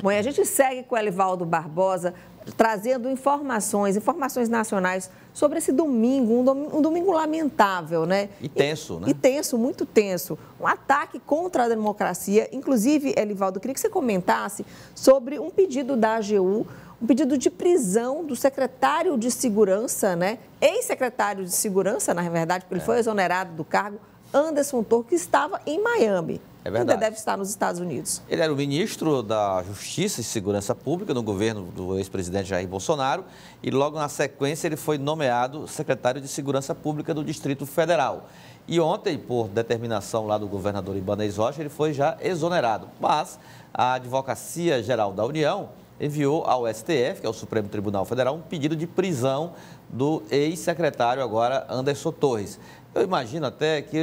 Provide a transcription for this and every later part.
Bom, e a gente segue com o Elivaldo Barbosa, trazendo informações nacionais sobre esse domingo, um domingo lamentável, né? E tenso, né? E tenso, muito tenso. Um ataque contra a democracia. Inclusive, Elivaldo, eu queria que você comentasse sobre um pedido da AGU, um pedido de prisão do secretário de Segurança, né? Ex-secretário de Segurança, na verdade, porque ele foi exonerado do cargo, Anderson Torres, que estava em Miami. É verdade. Ainda deve estar nos Estados Unidos. Ele era o ministro da Justiça e Segurança Pública no governo do ex-presidente Jair Bolsonaro e logo na sequência ele foi nomeado secretário de Segurança Pública do Distrito Federal. E ontem, por determinação lá do governador Ibanez Rocha, ele foi já exonerado. Mas a Advocacia Geral da União enviou ao STF, que é o Supremo Tribunal Federal, um pedido de prisão do ex-secretário agora Anderson Torres. Eu imagino até que,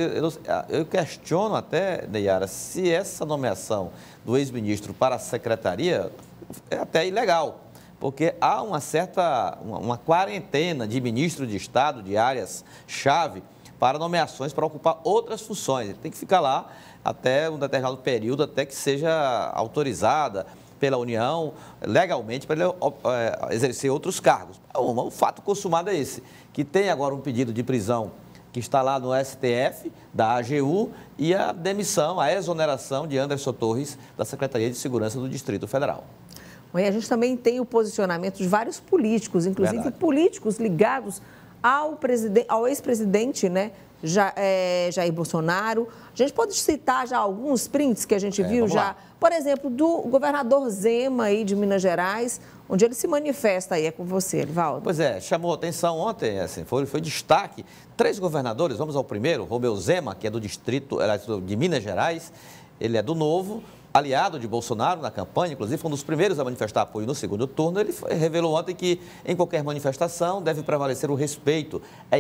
eu questiono até, Neyara, se essa nomeação do ex-ministro para a secretaria é até ilegal, porque há uma quarentena de ministros de Estado, de áreas-chave, para nomeações para ocupar outras funções. Ele tem que ficar lá até um determinado período, até que seja autorizada pela União, legalmente, para ele exercer outros cargos. O fato consumado é esse, que tem agora um pedido de prisão que está lá no STF, da AGU, e a demissão, a exoneração de Anderson Torres, da Secretaria de Segurança do Distrito Federal. E a gente também tem o posicionamento de vários políticos, inclusive Verdade. Políticos ligados ao ex-presidente, né, Jair Bolsonaro. A gente pode citar já alguns prints que a gente viu já, lá. Por exemplo, do governador Zema aí de Minas Gerais, onde ele se manifesta aí. É com você, Elivaldo. Pois é, chamou atenção ontem, assim, foi destaque. 3 governadores, vamos ao primeiro, Romeu Zema, que é do distrito de Minas Gerais, ele é do Novo, aliado de Bolsonaro na campanha, inclusive foi um dos primeiros a manifestar apoio no segundo turno. Ele revelou ontem que em qualquer manifestação deve prevalecer o respeito. É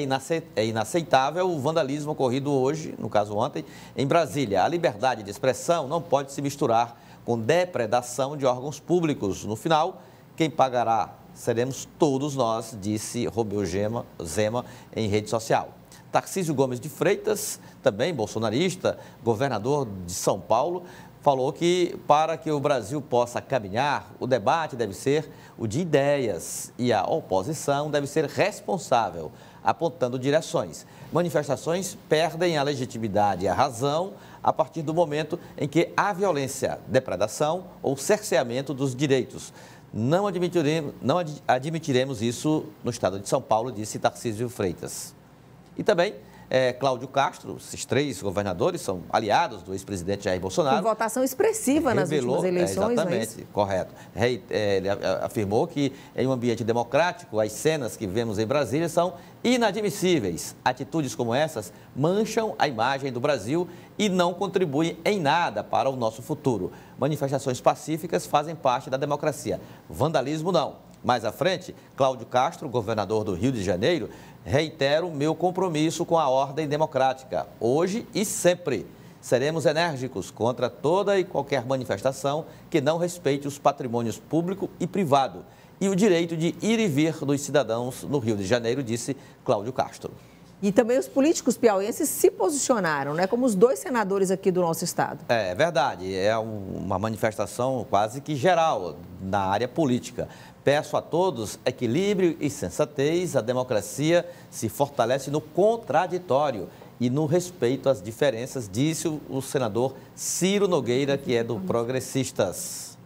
inaceitável o vandalismo ocorrido hoje, no caso ontem, em Brasília. A liberdade de expressão não pode se misturar com depredação de órgãos públicos. No final, quem pagará seremos todos nós, disse Romeu Zema em rede social. Tarcísio Gomes de Freitas, também bolsonarista, governador de São Paulo, falou que para que o Brasil possa caminhar, o debate deve ser o de ideias e a oposição deve ser responsável, apontando direções. Manifestações perdem a legitimidade e a razão a partir do momento em que há violência, depredação ou cerceamento dos direitos. Não admitiremos isso no estado de São Paulo, disse Tarcísio Freitas. E também Cláudio Castro, esses 3 governadores são aliados do ex-presidente Jair Bolsonaro. Com votação expressiva nas últimas eleições, exatamente, não é isso? Correto. Ele afirmou que em um ambiente democrático, as cenas que vemos em Brasília são inadmissíveis. Atitudes como essas mancham a imagem do Brasil e não contribuem em nada para o nosso futuro. Manifestações pacíficas fazem parte da democracia. Vandalismo não. Mais à frente, Cláudio Castro, governador do Rio de Janeiro, reitero meu compromisso com a ordem democrática. Hoje e sempre seremos enérgicos contra toda e qualquer manifestação que não respeite os patrimônios público e privado e o direito de ir e vir dos cidadãos no Rio de Janeiro, disse Cláudio Castro. E também os políticos piauienses se posicionaram, né? Como os 2 senadores aqui do nosso estado. É verdade, é uma manifestação quase que geral na área política. Peço a todos equilíbrio e sensatez. A democracia se fortalece no contraditório e no respeito às diferenças, disse o senador Ciro Nogueira, que é do Progressistas.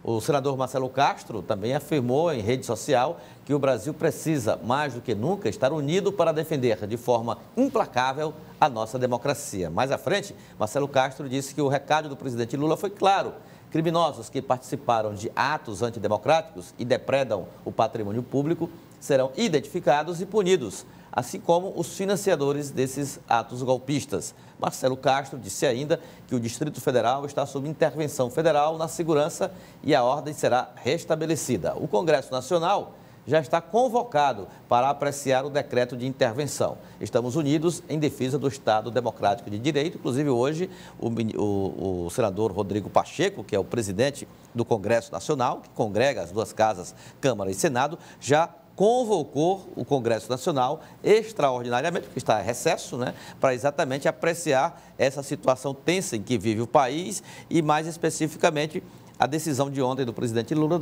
O senador Marcelo Castro também afirmou em rede social que o Brasil precisa, mais do que nunca, estar unido para defender de forma implacável a nossa democracia. Mais à frente, Marcelo Castro disse que o recado do presidente Lula foi claro. Criminosos que participaram de atos antidemocráticos e depredam o patrimônio público serão identificados e punidos, assim como os financiadores desses atos golpistas. Marcelo Castro disse ainda que o Distrito Federal está sob intervenção federal na segurança e a ordem será restabelecida. O Congresso Nacional já está convocado para apreciar o decreto de intervenção. Estamos unidos em defesa do Estado Democrático de Direito. Inclusive, hoje, o senador Rodrigo Pacheco, que é o presidente do Congresso Nacional, que congrega as 2 casas, Câmara e Senado, já convocou o Congresso Nacional extraordinariamente, porque está em recesso, né, para exatamente apreciar essa situação tensa em que vive o país e, mais especificamente, a decisão de ontem do presidente Lula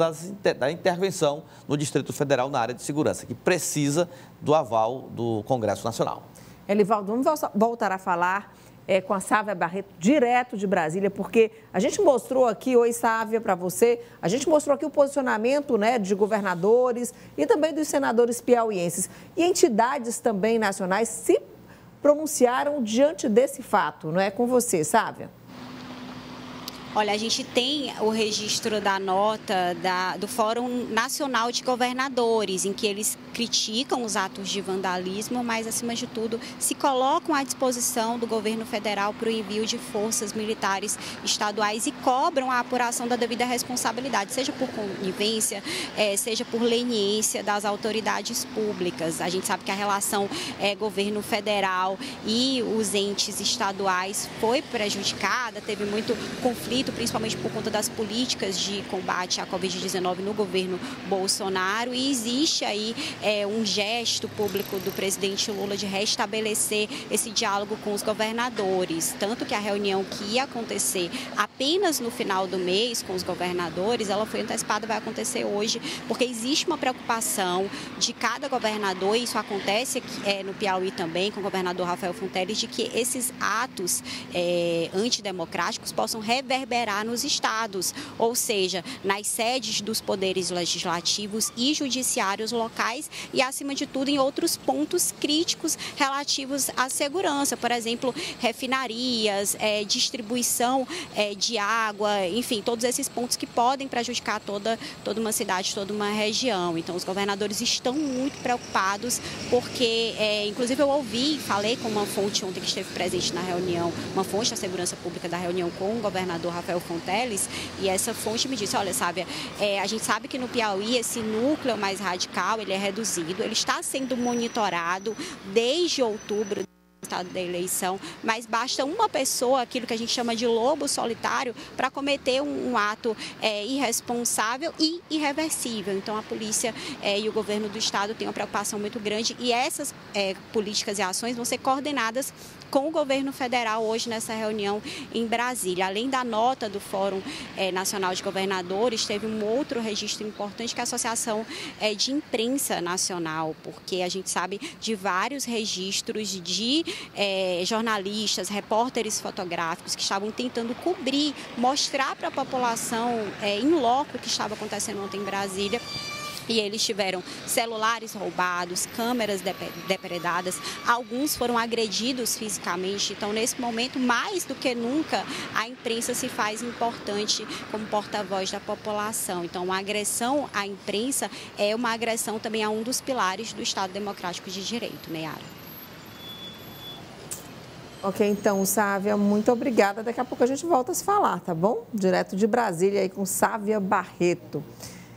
da intervenção no Distrito Federal na área de segurança, que precisa do aval do Congresso Nacional. Elivaldo, vamos voltar a falar com a Sávia Barreto, direto de Brasília, porque a gente mostrou aqui, oi Sávia, para você, a gente mostrou aqui o posicionamento, né, de governadores e também dos senadores piauienses. E entidades também nacionais se pronunciaram diante desse fato, não é? Com você, Sávia. Olha, a gente tem o registro da nota do Fórum Nacional de Governadores, em que eles criticam os atos de vandalismo, mas, acima de tudo, se colocam à disposição do governo federal para o envio de forças militares estaduais e cobram a apuração da devida responsabilidade, seja por conivência, seja por leniência das autoridades públicas. A gente sabe que a relação governo federal e os entes estaduais foi prejudicada, teve muito conflito, principalmente por conta das políticas de combate à Covid-19 no governo Bolsonaro, e existe aí um gesto público do presidente Lula de restabelecer esse diálogo com os governadores, tanto que a reunião que ia acontecer apenas no final do mês com os governadores, ela foi antecipada, vai acontecer hoje, porque existe uma preocupação de cada governador, e isso acontece aqui, no Piauí também, com o governador Rafael Fonteles, de que esses atos antidemocráticos possam reverberar nos estados, ou seja, nas sedes dos poderes legislativos e judiciários locais e, acima de tudo, em outros pontos críticos relativos à segurança, por exemplo, refinarias, distribuição de água, enfim, todos esses pontos que podem prejudicar toda uma cidade, toda uma região. Então, os governadores estão muito preocupados porque, inclusive, eu falei com uma fonte ontem que esteve presente na reunião, uma fonte da segurança pública da reunião com o governador Rafael Fonteles, e essa fonte me disse, olha, Sábia, a gente sabe que no Piauí esse núcleo mais radical, ele é reduzido, ele está sendo monitorado desde outubro do estado da eleição, mas basta uma pessoa, aquilo que a gente chama de lobo solitário, para cometer um ato irresponsável e irreversível. Então, a polícia e o governo do estado têm uma preocupação muito grande, e essas políticas e ações vão ser coordenadas com o governo federal hoje nessa reunião em Brasília. Além da nota do Fórum Nacional de Governadores, teve um outro registro importante, que é a Associação de Imprensa Nacional, porque a gente sabe de vários registros de jornalistas, repórteres fotográficos que estavam tentando cobrir, mostrar para a população em loco o que estava acontecendo ontem em Brasília. E eles tiveram celulares roubados, câmeras depredadas, alguns foram agredidos fisicamente. Então, nesse momento, mais do que nunca, a imprensa se faz importante como porta-voz da população. Então, uma agressão à imprensa é uma agressão também a um dos pilares do Estado Democrático de Direito, Neyara. Ok, então, Sávia, muito obrigada. Daqui a pouco a gente volta a se falar, tá bom? Direto de Brasília aí com Sávia Barreto.